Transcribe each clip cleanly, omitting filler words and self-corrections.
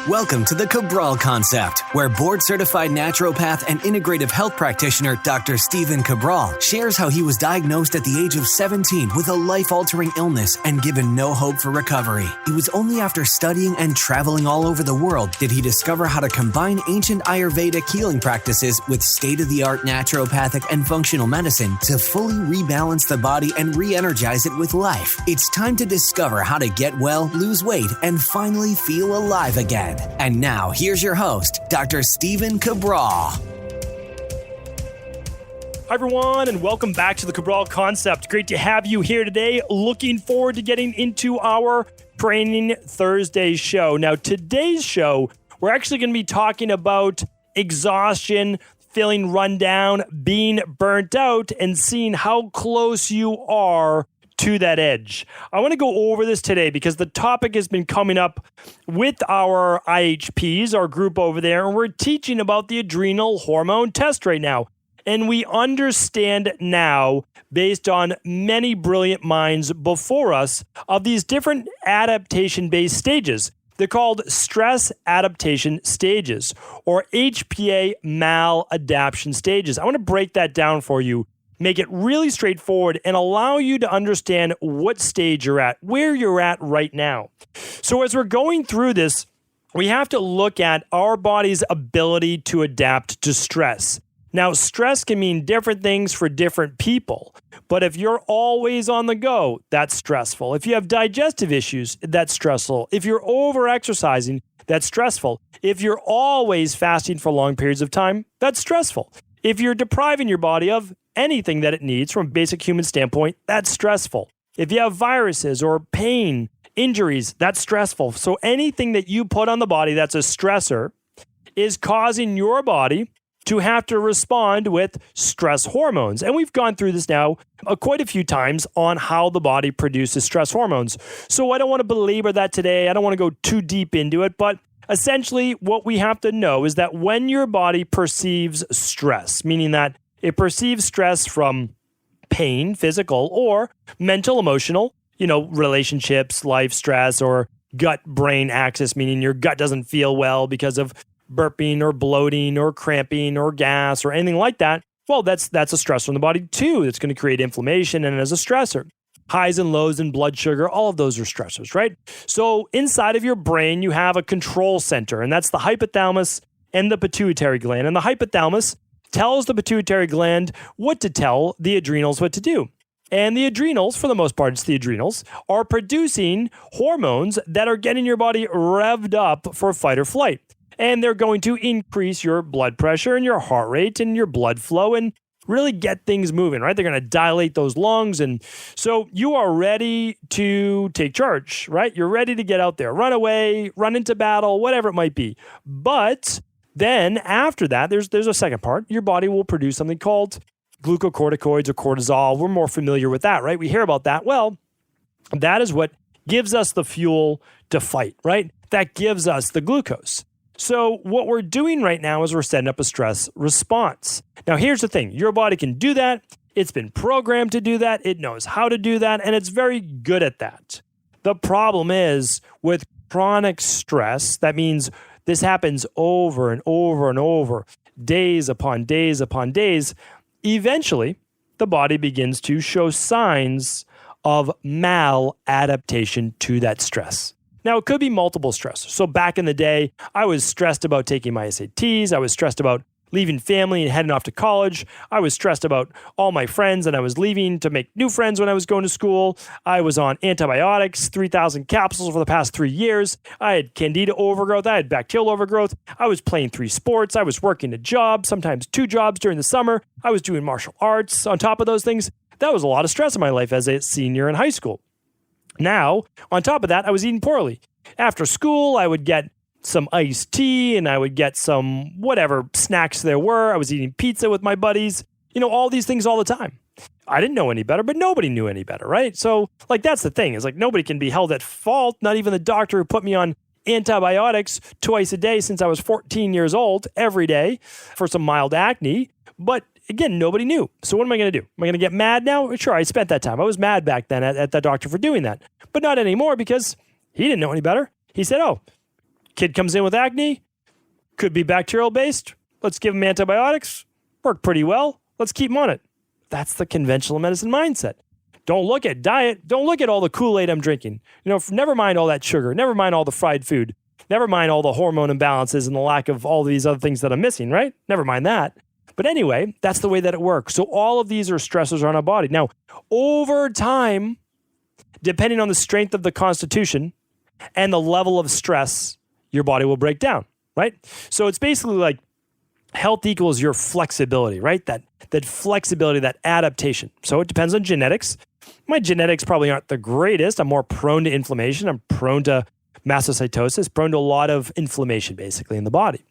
Welcome to the Cabral Concept, where board-certified naturopath and integrative health practitioner Dr. Stephen Cabral shares how he was diagnosed at the age of 17 with a life-altering illness and given no hope for recovery. It was only after studying and traveling all over the world did he discover how to combine ancient Ayurvedic healing practices with state-of-the-art naturopathic and functional medicine to fully rebalance the body and re-energize it with life. It's time to discover how to get well, lose weight, and finally feel alive again. And now, here's your host, Dr. Stephen Cabral. Hi, everyone, and welcome back to the Cabral Concept. Great to have you here today. Looking forward to getting into our Training Thursday show. Now, today's show, we're actually going to be talking about exhaustion, feeling run down, being burnt out, and seeing how close you are to that edge. I want to go over this today because the topic has been coming up with our IHPs, our group over there, and we're teaching about the adrenal hormone test right now. And we understand now, based on many brilliant minds before us, of these different adaptation-based stages. They're called stress adaptation stages, or HPA maladaption stages. I want to break that down for you, make it really straightforward, and allow you to understand what stage you're at, where you're at right now. So as we're going through this, we have to look at our body's ability to adapt to stress. Now, stress can mean different things for different people, but if you're always on the go, that's stressful. If you have digestive issues, that's stressful. If you're over-exercising, that's stressful. If you're always fasting for long periods of time, that's stressful. If you're depriving your body of anything that it needs from a basic human standpoint, that's stressful. If you have viruses or pain, injuries, that's stressful. So anything that you put on the body that's a stressor is causing your body to have to respond with stress hormones. And we've gone through this now quite a few times on how the body produces stress hormones. So I don't want to belabor that today. I don't want to go too deep into it, but essentially what we have to know is that when your body perceives stress, meaning that it perceives stress from pain, physical, or mental, emotional, relationships, life stress, or gut-brain axis, meaning your gut doesn't feel well because of burping or bloating or cramping or gas or anything like that. Well, that's a stress from the body too. It's going to create inflammation and as a stressor. Highs and lows in blood sugar, all of those are stressors, right? So inside of your brain, you have a control center, and that's the hypothalamus and the pituitary gland. And the hypothalamus tells the pituitary gland what to tell the adrenals what to do. And the adrenals, for the most part, it's the adrenals, are producing hormones that are getting your body revved up for fight or flight. And they're going to increase your blood pressure and your heart rate and your blood flow and really get things moving, right? They're going to dilate those lungs. And so you are ready to take charge, right? You're ready to get out there, run away, run into battle, whatever it might be. But then after that, there's a second part. Your body will produce something called glucocorticoids or cortisol. We're more familiar with that, right? We hear about that. Well, that is what gives us the fuel to fight, right? That gives us the glucose. So what we're doing right now is we're setting up a stress response. Now, here's the thing. Your body can do that. It's been programmed to do that. It knows how to do that, and it's very good at that. The problem is with chronic stress, that means this happens over and over and over, days upon days upon days. Eventually, the body begins to show signs of maladaptation to that stress. Now, it could be multiple stressors. So back in the day, I was stressed about taking my SATs. I was stressed about leaving family and heading off to college. I was stressed about all my friends, and I was leaving to make new friends when I was going to school. I was on antibiotics, 3,000 capsules for the past 3 years. I had candida overgrowth. I had bacterial overgrowth. I was playing 3 sports. I was working a job, sometimes 2 jobs during the summer. I was doing martial arts on top of those things. That was a lot of stress in my life as a senior in high school. Now, on top of that, I was eating poorly. After school, I would get some iced tea and I would get some whatever snacks there were. I was eating pizza with my buddies, all these things all the time. I didn't know any better, but nobody knew any better, right? So, that's the thing is nobody can be held at fault, not even the doctor who put me on antibiotics twice a day since I was 14 years old, every day for some mild acne. But again, nobody knew. So what am I going to do? Am I going to get mad now? Sure, I spent that time. I was mad back then at the doctor for doing that. But not anymore because he didn't know any better. He said, Kid comes in with acne, could be bacterial based. Let's give him antibiotics. Work pretty well. Let's keep him on it. That's the conventional medicine mindset. Don't look at diet. Don't look at all the Kool-Aid I'm drinking. Never mind all that sugar. Never mind all the fried food. Never mind all the hormone imbalances and the lack of all these other things that I'm missing, right? Never mind that. But anyway, that's the way that it works. So all of these are stressors on our body. Now, over time, depending on the strength of the constitution and the level of stress, your body will break down, right? So it's basically like health equals your flexibility, right? That flexibility, that adaptation. So it depends on genetics. My genetics probably aren't the greatest. I'm more prone to inflammation. I'm prone to mastocytosis, prone to a lot of inflammation basically in the body.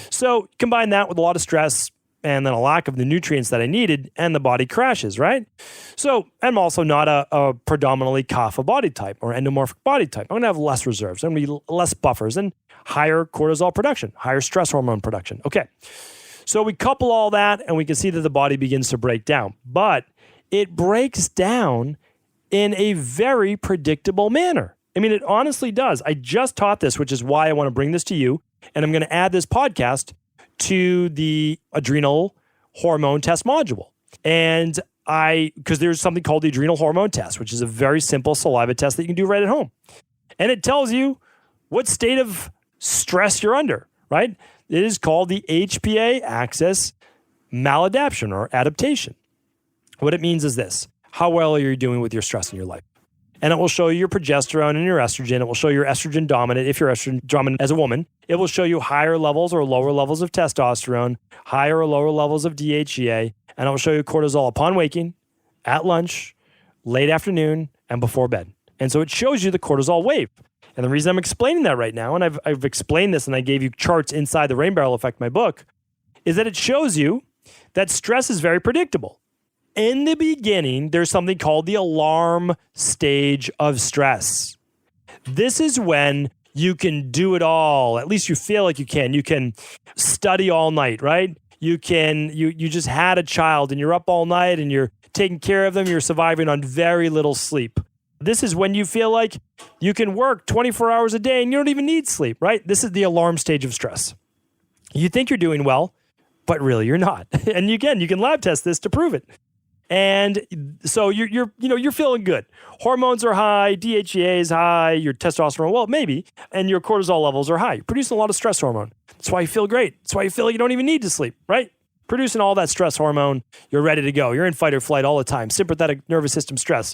So combine that with a lot of stress and then a lack of the nutrients that I needed, and the body crashes, right? So I'm also not a predominantly kapha body type or endomorphic body type. I'm going to have less reserves. I'm going to be less buffers and higher cortisol production, higher stress hormone production. Okay. So we couple all that and we can see that the body begins to break down, but it breaks down in a very predictable manner. I mean, it honestly does. I just taught this, which is why I want to bring this to you. And I'm going to add this podcast to the adrenal hormone test module. And because there's something called the adrenal hormone test, which is a very simple saliva test that you can do right at home. And it tells you what state of stress you're under, right? It is called the HPA Axis Maladaption or adaptation. What it means is this: how well are you doing with your stress in your life? And it will show you your progesterone and your estrogen. It will show your estrogen dominant. If you're estrogen dominant as a woman, it will show you higher levels or lower levels of testosterone, higher or lower levels of DHEA, and it will show you cortisol upon waking, at lunch, late afternoon, and before bed. And so it shows you the cortisol wave. And the reason I'm explaining that right now, and I've explained this and I gave you charts inside the Rain Barrel Effect, my book, is that it shows you that stress is very predictable. In the beginning, there's something called the alarm stage of stress. This is when you can do it all. At least you feel like you can. You can study all night, right? You just had a child and you're up all night and you're taking care of them. You're surviving on very little sleep. This is when you feel like you can work 24 hours a day and you don't even need sleep, right? This is the alarm stage of stress. You think you're doing well, but really you're not. And again, you can lab test this to prove it. And so you're feeling good. Hormones are high, DHEA is high, your testosterone, well, maybe, and your cortisol levels are high. You're producing a lot of stress hormone. That's why you feel great. That's why you feel like you don't even need to sleep, right? Producing all that stress hormone, you're ready to go. You're in fight or flight all the time. Sympathetic nervous system stress.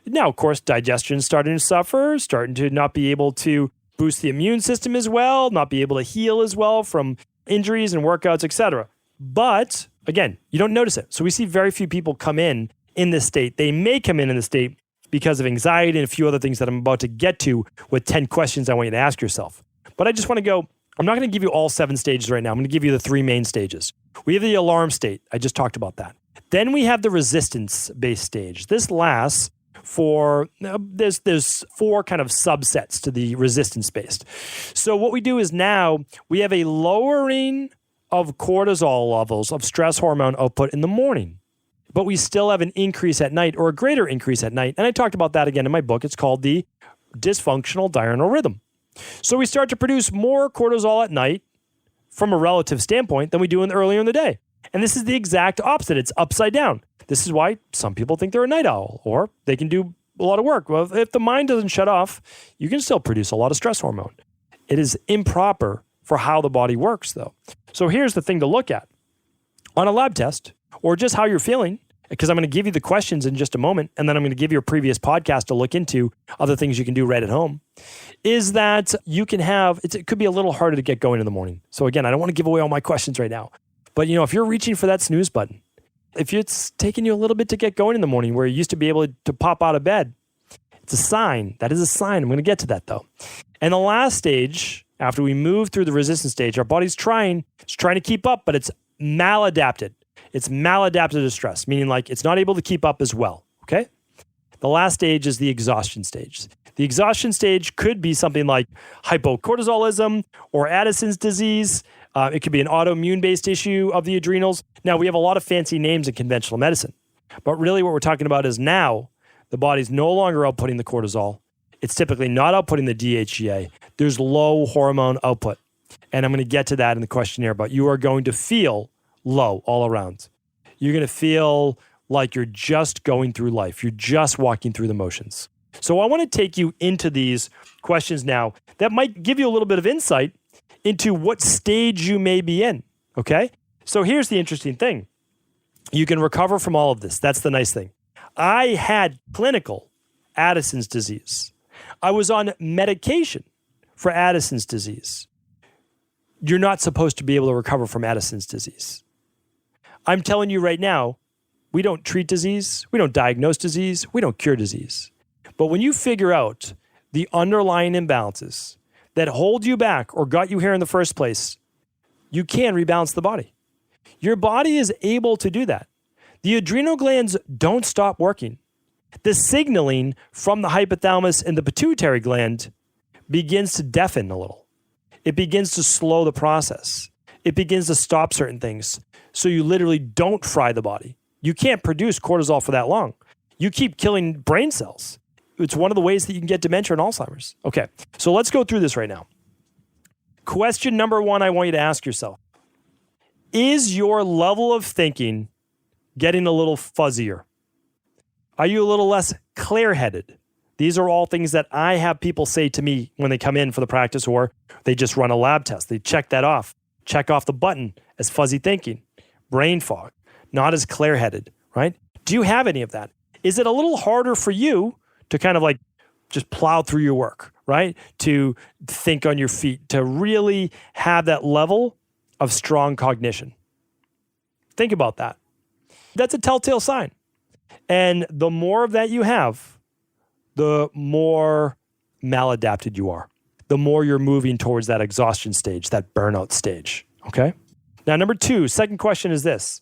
Now, of course, digestion is starting to suffer, starting to not be able to boost the immune system as well, not be able to heal as well from injuries and workouts, etc. But again, you don't notice it. So we see very few people come in this state. They may come in this state because of anxiety and a few other things that I'm about to get to with 10 questions I want you to ask yourself. But I just want to go, I'm not going to give you all 7 stages right now. I'm going to give you the 3 main stages. We have the alarm state. I just talked about that. Then we have the resistance-based stage. This lasts for, there's 4 kind of subsets to the resistance-based. So what we do is now we have a lowering of cortisol levels of stress hormone output in the morning, but we still have an increase at night or a greater increase at night. And I talked about that again in my book. It's called the dysfunctional diurnal rhythm. So we start to produce more cortisol at night from a relative standpoint than we do earlier in the day. And this is the exact opposite. It's upside down. This is why some people think they're a night owl or they can do a lot of work. Well, if the mind doesn't shut off, you can still produce a lot of stress hormone. It is improper for how the body works, though. So here's the thing to look at. On a lab test, or just how you're feeling, because I'm going to give you the questions in just a moment, and then I'm going to give you a previous podcast to look into other things you can do right at home, is that you can have, it could be a little harder to get going in the morning. So again, I don't want to give away all my questions right now. But if you're reaching for that snooze button, if it's taking you a little bit to get going in the morning where you used to be able to pop out of bed, it's a sign. That is a sign. I'm going to get to that, though. And the last stage, after we move through the resistance stage, our body's trying to keep up, but it's maladapted. It's maladapted to stress, meaning like it's not able to keep up as well, okay? The last stage is the exhaustion stage. The exhaustion stage could be something like hypocortisolism or Addison's disease. It could be an autoimmune-based issue of the adrenals. Now, we have a lot of fancy names in conventional medicine, but really what we're talking about is now the body's no longer outputting the cortisol. It's typically not outputting the DHEA. There's low hormone output. And I'm going to get to that in the questionnaire, but you are going to feel low all around. You're going to feel like you're just going through life. You're just walking through the motions. So I want to take you into these questions now that might give you a little bit of insight into what stage you may be in, okay? So here's the interesting thing. You can recover from all of this. That's the nice thing. I had clinical Addison's disease. I was on medication for Addison's disease. You're not supposed to be able to recover from Addison's disease. I'm telling you right now, we don't treat disease, we don't diagnose disease, we don't cure disease. But when you figure out the underlying imbalances that hold you back or got you here in the first place, you can rebalance the body. Your body is able to do that. The adrenal glands don't stop working. The signaling from the hypothalamus and the pituitary gland begins to deafen a little. It begins to slow the process. It begins to stop certain things. So you literally don't fry the body. You can't produce cortisol for that long. You keep killing brain cells. It's one of the ways that you can get dementia and Alzheimer's. Okay, so let's go through this right now. Question number one, I want you to ask yourself. Is your level of thinking getting a little fuzzier? Are you a little less clear-headed? These are all things that I have people say to me when they come in for the practice, or they just run a lab test. They check that off. Check off the button as fuzzy thinking, brain fog, not as clear-headed, right? Do you have any of that? Is it a little harder for you to kind of like just plow through your work, right? To think on your feet, to really have that level of strong cognition? Think about that. That's a telltale sign. And the more of that you have, the more maladapted you are. The more you're moving towards that exhaustion stage, that burnout stage, okay? Now, number two, second question is this.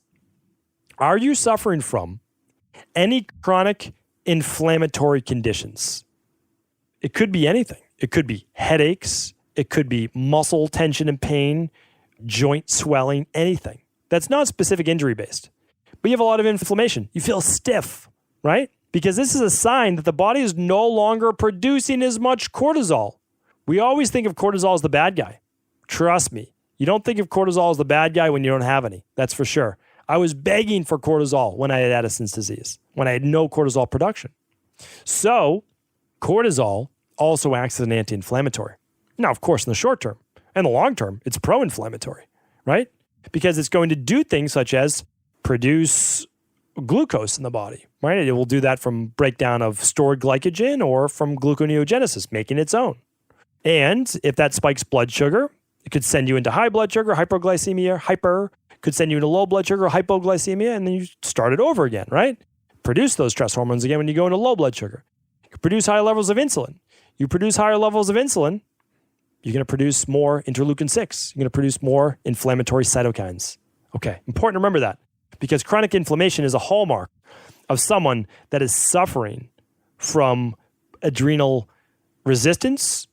Are you suffering from any chronic inflammatory conditions? It could be anything. It could be headaches. It could be muscle tension and pain, joint swelling, anything. That's not specific injury based. But you have a lot of inflammation. You feel stiff, right? Because this is a sign that the body is no longer producing as much cortisol. We always think of cortisol as the bad guy. Trust me, you don't think of cortisol as the bad guy when you don't have any. That's for sure. I was begging for cortisol when I had Addison's disease, when I had no cortisol production. So cortisol also acts as an anti-inflammatory. Now, of course, in the short term and the long term, it's pro-inflammatory, right? Because it's going to do things such as produce glucose in the body, right? It will do that from breakdown of stored glycogen or from gluconeogenesis, making its own. And if that spikes blood sugar, it could send you into high blood sugar, hyperglycemia, could send you into low blood sugar, hypoglycemia, and then you start it over again, right? Produce those stress hormones again when you go into low blood sugar. You produce high levels of insulin. You produce higher levels of insulin, you're going to produce more interleukin-6. You're going to produce more inflammatory cytokines. Okay, important to remember that because chronic inflammation is a hallmark of someone that is suffering from adrenal resistance.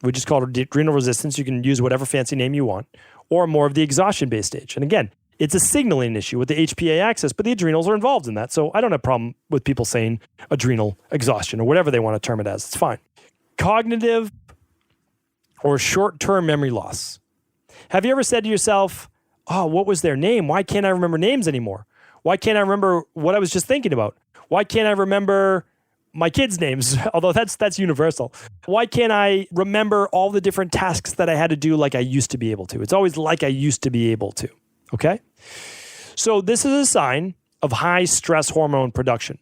We just call it adrenal resistance. You can use whatever fancy name you want, or more of the exhaustion-based stage. And again, it's a signaling issue with the HPA axis, but the adrenals are involved in that. So I don't have a problem with people saying adrenal exhaustion or whatever they want to term it as. It's fine. Cognitive or short-term memory loss. Have you ever said to yourself, oh, what was their name? Why can't I remember names anymore? Why can't I remember what I was just thinking about? Why can't I remember my kids' names? Although that's universal. Why can't I remember all the different tasks that I had to do like I used to be able to? It's always like I used to be able to, okay? So this is a sign of high stress hormone production.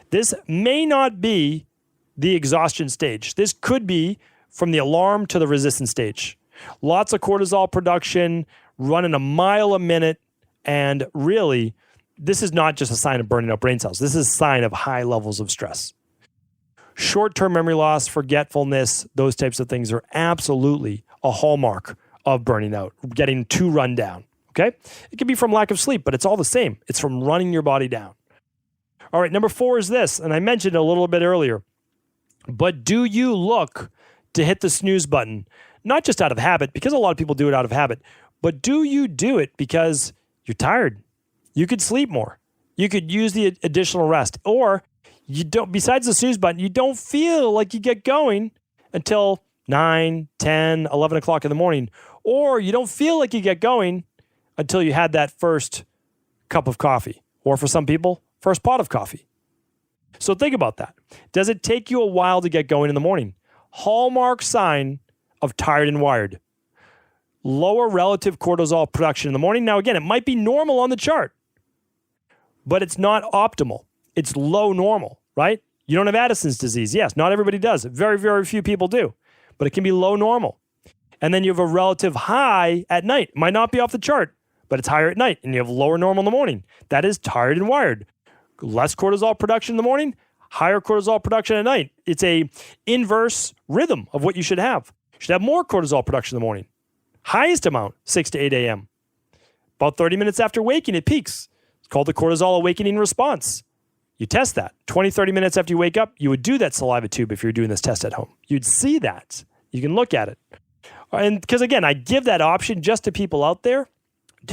This may not be the exhaustion stage. This could be from the alarm to the resistance stage. Lots of cortisol production, running a mile a minute, and really, this is not just a sign of burning out brain cells. This is a sign of high levels of stress. Short-term memory loss, forgetfulness, those types of things are absolutely a hallmark of burning out, getting too run down, okay? It can be from lack of sleep, but it's all the same. It's from running your body down. All right, number 4 is this, and I mentioned it a little bit earlier, but do you look to hit the snooze button, not just out of habit, because a lot of people do it out of habit, but do you do it because you're tired? You could sleep more. You could use the additional rest, or you don't, besides the snooze button, you don't feel like you get going until 9, 10, 11 o'clock in the morning, or you don't feel like you get going until you had that first cup of coffee, or for some people, first pot of coffee. So think about that. Does it take you a while to get going in the morning? Hallmark sign of tired and wired. Lower relative cortisol production in the morning. Now, again, it might be normal on the chart, but it's not optimal. It's low normal, right? You don't have Addison's disease. Yes, not everybody does. Very, very few people do, but it can be low normal. And then you have a relative high at night. It might not be off the chart, but it's higher at night, and you have lower normal in the morning. That is tired and wired. Less cortisol production in the morning, higher cortisol production at night. It's a inverse rhythm of what you should have. You should have more cortisol production in the morning. Highest amount, 6 to 8 a.m. About 30 minutes after waking, it peaks. It's called the cortisol awakening response. You test that. 20, 30 minutes after you wake up, you would do that saliva tube if you're doing this test at home. You'd see that. You can look at it. And because, again, I give that option just to people out there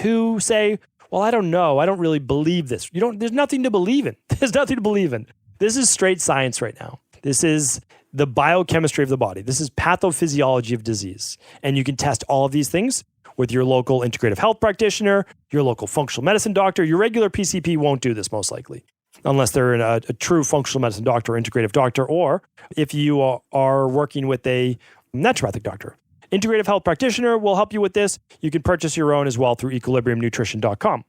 who say, well, I don't know. I don't really believe this. There's nothing to believe in. There's nothing to believe in. This is straight science right now. This is the biochemistry of the body. This is pathophysiology of disease. And you can test all of these things with your local integrative health practitioner, your local functional medicine doctor. Your regular PCP won't do this most likely, unless they're a true functional medicine doctor or integrative doctor, or if you are working with a naturopathic doctor. Integrative health practitioner will help you with this. You can purchase your own as well through equilibriumnutrition.com.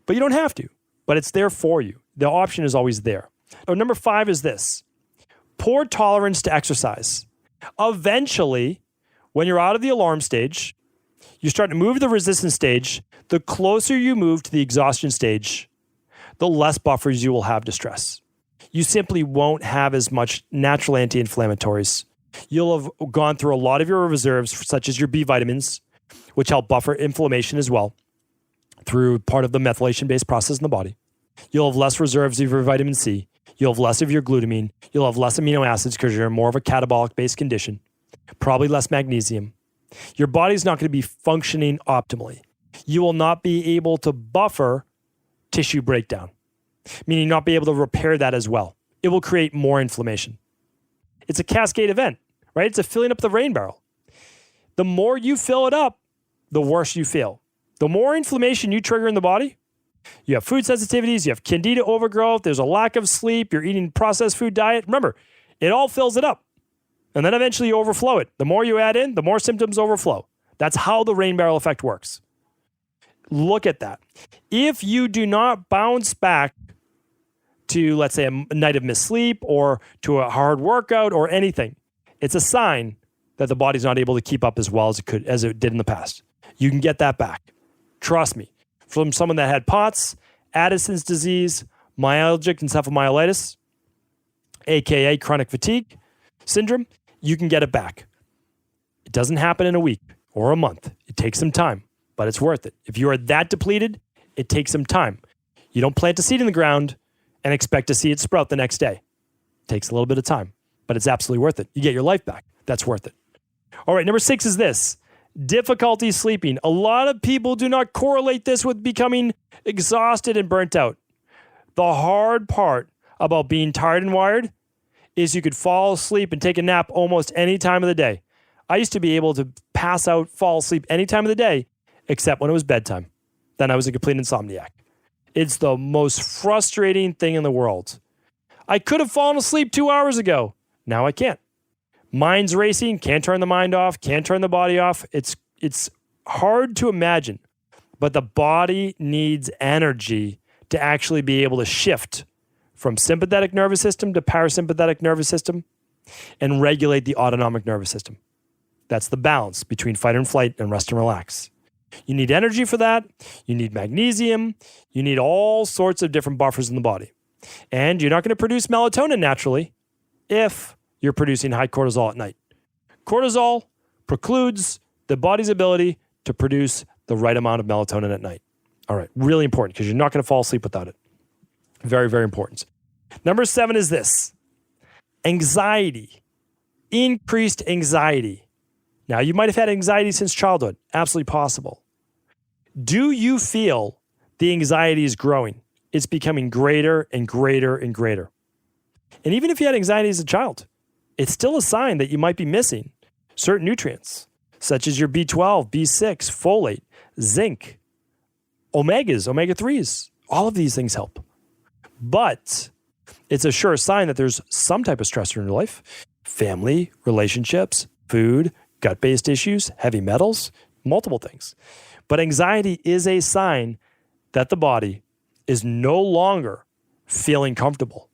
But you don't have to, but it's there for you. The option is always there. Number 5 is this: poor tolerance to exercise. Eventually, when you're out of the alarm stage, you start to move to the resistance stage. The closer you move to the exhaustion stage, the less buffers you will have to stress. You simply won't have as much natural anti-inflammatories. You'll have gone through a lot of your reserves, such as your B vitamins, which help buffer inflammation as well through part of the methylation-based process in the body. You'll have less reserves of your vitamin C. You'll have less of your glutamine. You'll have less amino acids because you're in more of a catabolic-based condition. Probably less magnesium. Your body's not going to be functioning optimally. You will not be able to buffer tissue breakdown, meaning not be able to repair that as well. It will create more inflammation. It's a cascade event, right? It's a filling up the rain barrel. The more you fill it up, the worse you feel. The more inflammation you trigger in the body, you have food sensitivities, you have candida overgrowth, there's a lack of sleep, you're eating processed food diet. Remember, it all fills it up. And then eventually you overflow it. The more you add in, the more symptoms overflow. That's how the rain barrel effect works. Look at that. If you do not bounce back to, let's say, a night of missed sleep or to a hard workout or anything, it's a sign that the body's not able to keep up as well as it did in the past. You can get that back. Trust me. From someone that had POTS, Addison's disease, myalgic encephalomyelitis, aka chronic fatigue syndrome, you can get it back. It doesn't happen in a week or a month. It takes some time, but it's worth it. If you are that depleted, it takes some time. You don't plant a seed in the ground and expect to see it sprout the next day. It takes a little bit of time, but it's absolutely worth it. You get your life back. That's worth it. All right, number 6 is this: difficulty sleeping. A lot of people do not correlate this with becoming exhausted and burnt out. The hard part about being tired and wired is you could fall asleep and take a nap almost any time of the day. I used to be able to pass out, fall asleep any time of the day, except when it was bedtime. Then I was a complete insomniac. It's the most frustrating thing in the world. I could have fallen asleep 2 hours ago. Now I can't. Mind's racing, can't turn the mind off, can't turn the body off. It's hard to imagine, but the body needs energy to actually be able to shift from sympathetic nervous system to parasympathetic nervous system and regulate the autonomic nervous system. That's the balance between fight and flight and rest and relax. You need energy for that. You need magnesium. You need all sorts of different buffers in the body. And you're not going to produce melatonin naturally if you're producing high cortisol at night. Cortisol precludes the body's ability to produce the right amount of melatonin at night. All right, really important because you're not going to fall asleep without it. Very, very important. Number 7 is this: anxiety, increased anxiety. Now, you might have had anxiety since childhood. Absolutely possible. Do you feel the anxiety is growing? It's becoming greater and greater and greater. And even if you had anxiety as a child, it's still a sign that you might be missing certain nutrients, such as your B12, B6, folate, zinc, omegas, omega-3s. All of these things help. But it's a sure sign that there's some type of stressor in your life. Family, relationships, food, gut-based issues, heavy metals, multiple things. But anxiety is a sign that the body is no longer feeling comfortable.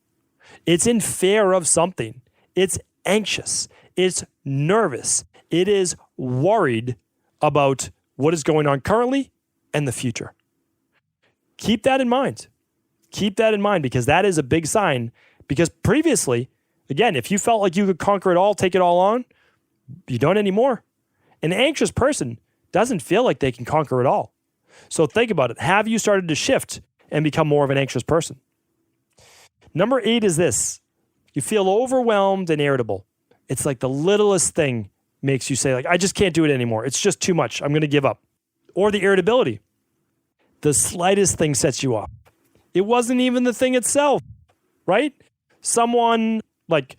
It's in fear of something. It's anxious. It's nervous. It is worried about what is going on currently and the future. Keep that in mind. Keep that in mind, because that is a big sign. Because previously, again, if you felt like you could conquer it all, take it all on, you don't anymore. An anxious person doesn't feel like they can conquer it all. So think about it. Have you started to shift and become more of an anxious person? Number 8 is this. You feel overwhelmed and irritable. It's like the littlest thing makes you say, like, I just can't do it anymore. It's just too much. I'm going to give up. Or the irritability. The slightest thing sets you off. It wasn't even the thing itself, right? Someone like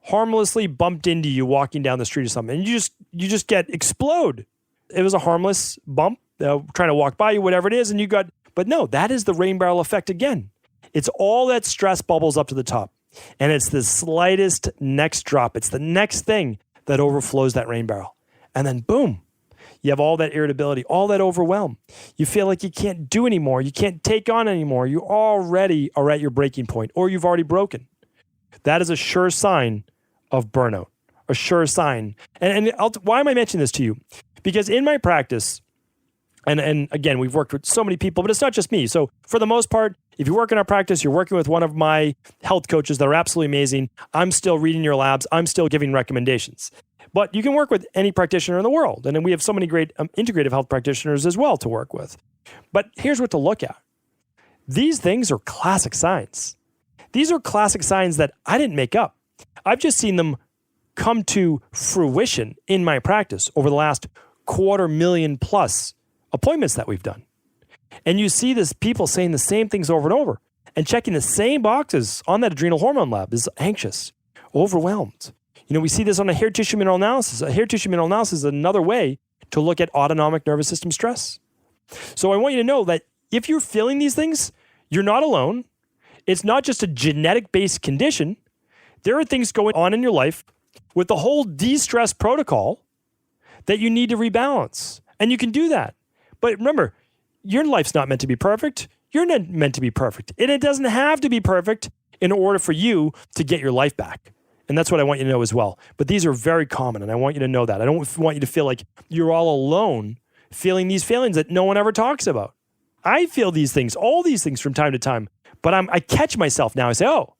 harmlessly bumped into you walking down the street or something, and you just explode. It was a harmless bump, trying to walk by you, whatever it is, and but no, that is the rain barrel effect again. It's all that stress bubbles up to the top, and it's the slightest next drop. It's the next thing that overflows that rain barrel, and then boom, you have all that irritability, all that overwhelm. You feel like you can't do anymore. You can't take on anymore. You already are at your breaking point, or you've already broken. That is a sure sign of burnout, a sure sign. And why am I mentioning this to you? Because in my practice, and again, we've worked with so many people, but it's not just me. So for the most part, if you work in our practice, you're working with one of my health coaches that are absolutely amazing. I'm still reading your labs. I'm still giving recommendations. But you can work with any practitioner in the world. And then we have so many great integrative health practitioners as well to work with. But here's what to look at. These things are classic signs. These are classic signs that I didn't make up. I've just seen them come to fruition in my practice over the last 250,000+ appointments that we've done. And you see this people saying the same things over and over and checking the same boxes on that adrenal hormone lab is anxious, overwhelmed. You know, we see this on a hair tissue mineral analysis. A hair tissue mineral analysis is another way to look at autonomic nervous system stress. So I want you to know that if you're feeling these things, you're not alone. It's not just a genetic-based condition. There are things going on in your life with the whole de-stress protocol that you need to rebalance. And you can do that. But remember, your life's not meant to be perfect. You're not meant to be perfect. And it doesn't have to be perfect in order for you to get your life back. And that's what I want you to know as well. But these are very common, and I want you to know that. I don't want you to feel like you're all alone feeling these feelings that no one ever talks about. I feel these things, all these things from time to time, but I catch myself now. I say, oh,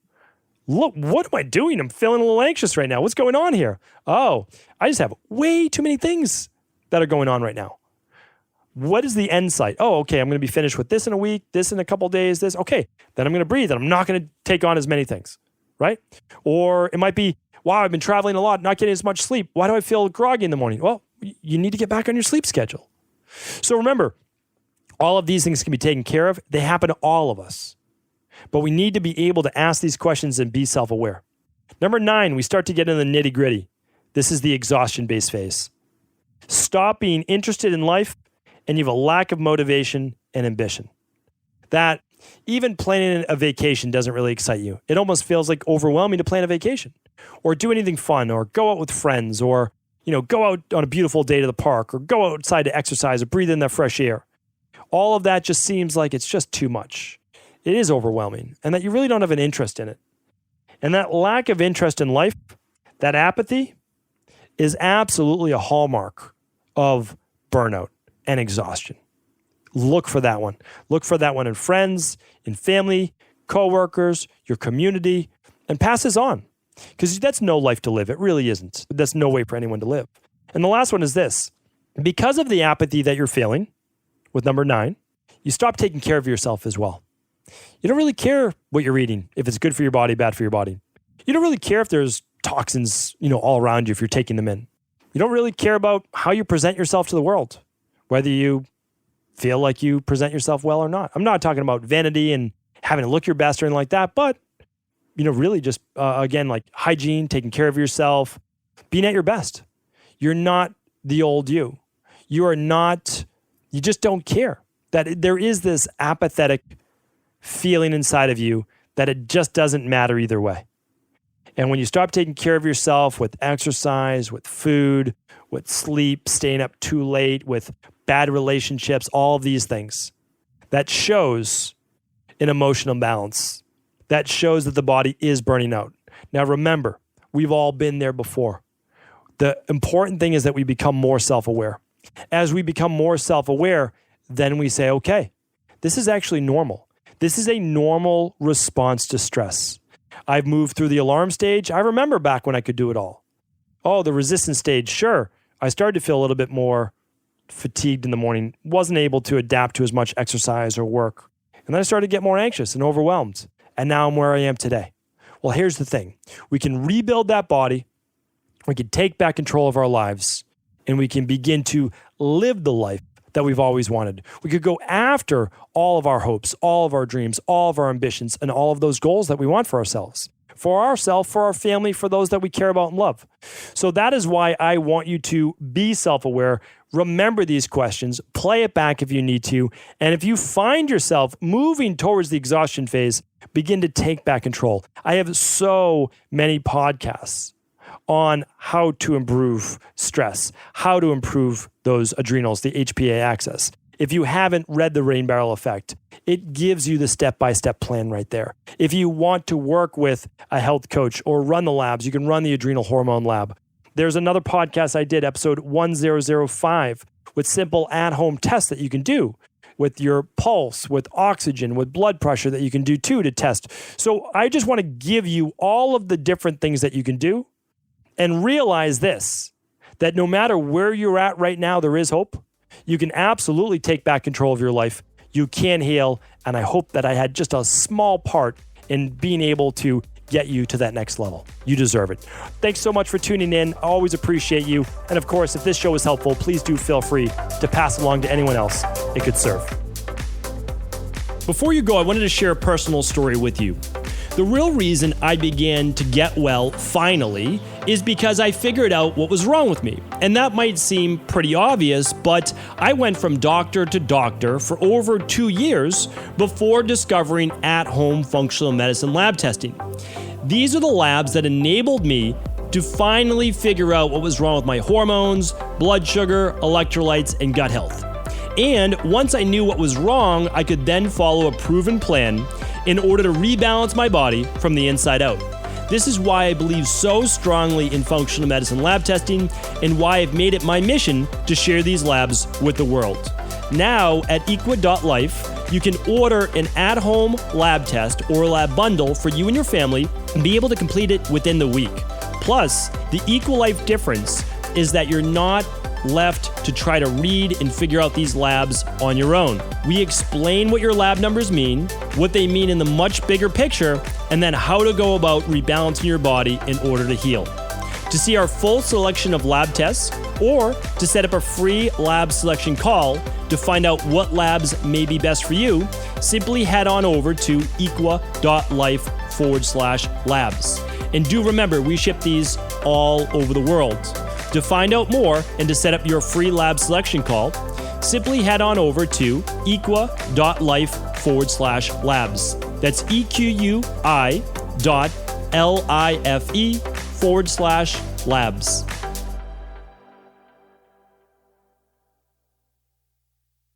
look, what am I doing? I'm feeling a little anxious right now. What's going on here? Oh, I just have way too many things that are going on right now. What is the end sight? Oh, okay, I'm going to be finished with this in a week, this in a couple days, this. Okay, then I'm going to breathe, and I'm not going to take on as many things, right? Or it might be, wow, I've been traveling a lot, not getting as much sleep. Why do I feel groggy in the morning? Well, you need to get back on your sleep schedule. So remember, all of these things can be taken care of. They happen to all of us. But we need to be able to ask these questions and be self-aware. Number 9, we start to get in the nitty-gritty. This is the exhaustion-based phase. Stop being interested in life, and you have a lack of motivation and ambition. That even planning a vacation doesn't really excite you. It almost feels like overwhelming to plan a vacation or do anything fun or go out with friends or, go out on a beautiful day to the park or go outside to exercise or breathe in that fresh air. All of that just seems like it's just too much. It is overwhelming and that you really don't have an interest in it. And that lack of interest in life, that apathy, is absolutely a hallmark of burnout and exhaustion. Look for that one. Look for that one in friends, in family, coworkers, your community, and pass this on. Because that's no life to live. It really isn't. That's no way for anyone to live. And the last one is this. Because of the apathy that you're feeling, with number 9, you stop taking care of yourself as well. You don't really care what you're eating, if it's good for your body, bad for your body. You don't really care if there's toxins, all around you if you're taking them in. You don't really care about how you present yourself to the world, whether you feel like you present yourself well or not. I'm not talking about vanity and having to look your best or anything like that, but really just, again, like hygiene, taking care of yourself, being at your best. You're not the old you. You just don't care. That there is this apathetic feeling inside of you that it just doesn't matter either way. And when you stop taking care of yourself with exercise, with food, with sleep, staying up too late, with bad relationships, all of these things, that shows an emotional imbalance. That shows that the body is burning out. Now remember, we've all been there before. The important thing is that we become more self-aware. As we become more self-aware, then we say, okay, this is actually normal. This is a normal response to stress. I've moved through the alarm stage. I remember back when I could do it all. Oh, the resistance stage, sure. I started to feel a little bit more fatigued in the morning, wasn't able to adapt to as much exercise or work. And then I started to get more anxious and overwhelmed. And now I'm where I am today. Well, here's the thing. We can rebuild that body. We can take back control of our lives. And we can begin to live the life that we've always wanted. We could go after all of our hopes, all of our dreams, all of our ambitions, and all of those goals that we want for ourselves, for our family, for those that we care about and love. So that is why I want you to be self-aware, remember these questions, play it back if you need to, and if you find yourself moving towards the exhaustion phase, begin to take back control. I have so many podcasts on how to improve stress, how to improve those adrenals, the HPA Axis. If you haven't read the Rain Barrel Effect, it gives you the step-by-step plan right there. If you want to work with a health coach or run the labs, you can run the Adrenal Hormone Lab. There's another podcast I did, episode 1005, with simple at-home tests that you can do with your pulse, with oxygen, with blood pressure that you can do too to test. So I just want to give you all of the different things that you can do and realize this, that no matter where you're at right now, there is hope. You can absolutely take back control of your life. You can heal. And I hope that I had just a small part in being able to get you to that next level. You deserve it. Thanks so much for tuning in. I always appreciate you. And of course, if this show was helpful, please do feel free to pass along to anyone else it could serve. Before you go, I wanted to share a personal story with you. The real reason I began to get well finally is because I figured out what was wrong with me. And that might seem pretty obvious, but I went from doctor to doctor for over 2 years before discovering at-home functional medicine lab testing. These are the labs that enabled me to finally figure out what was wrong with my hormones, blood sugar, electrolytes, and gut health. And once I knew what was wrong, I could then follow a proven plan in order to rebalance my body from the inside out. This is why I believe so strongly in functional medicine lab testing and why I've made it my mission to share these labs with the world. Now at equa.life, you can order an at-home lab test or lab bundle for you and your family and be able to complete it within the week. Plus, the EquaLife difference is that you're not left to try to read and figure out these labs on your own. We explain what your lab numbers mean, what they mean in the much bigger picture, and then how to go about rebalancing your body in order to heal. To see our full selection of lab tests or to set up a free lab selection call to find out what labs may be best for you, simply head on over to equa.life/labs. And do remember, we ship these all over the world. To find out more and to set up your free lab selection call, simply head on over to equa.life/labs. That's EQUI.LIFE/labs.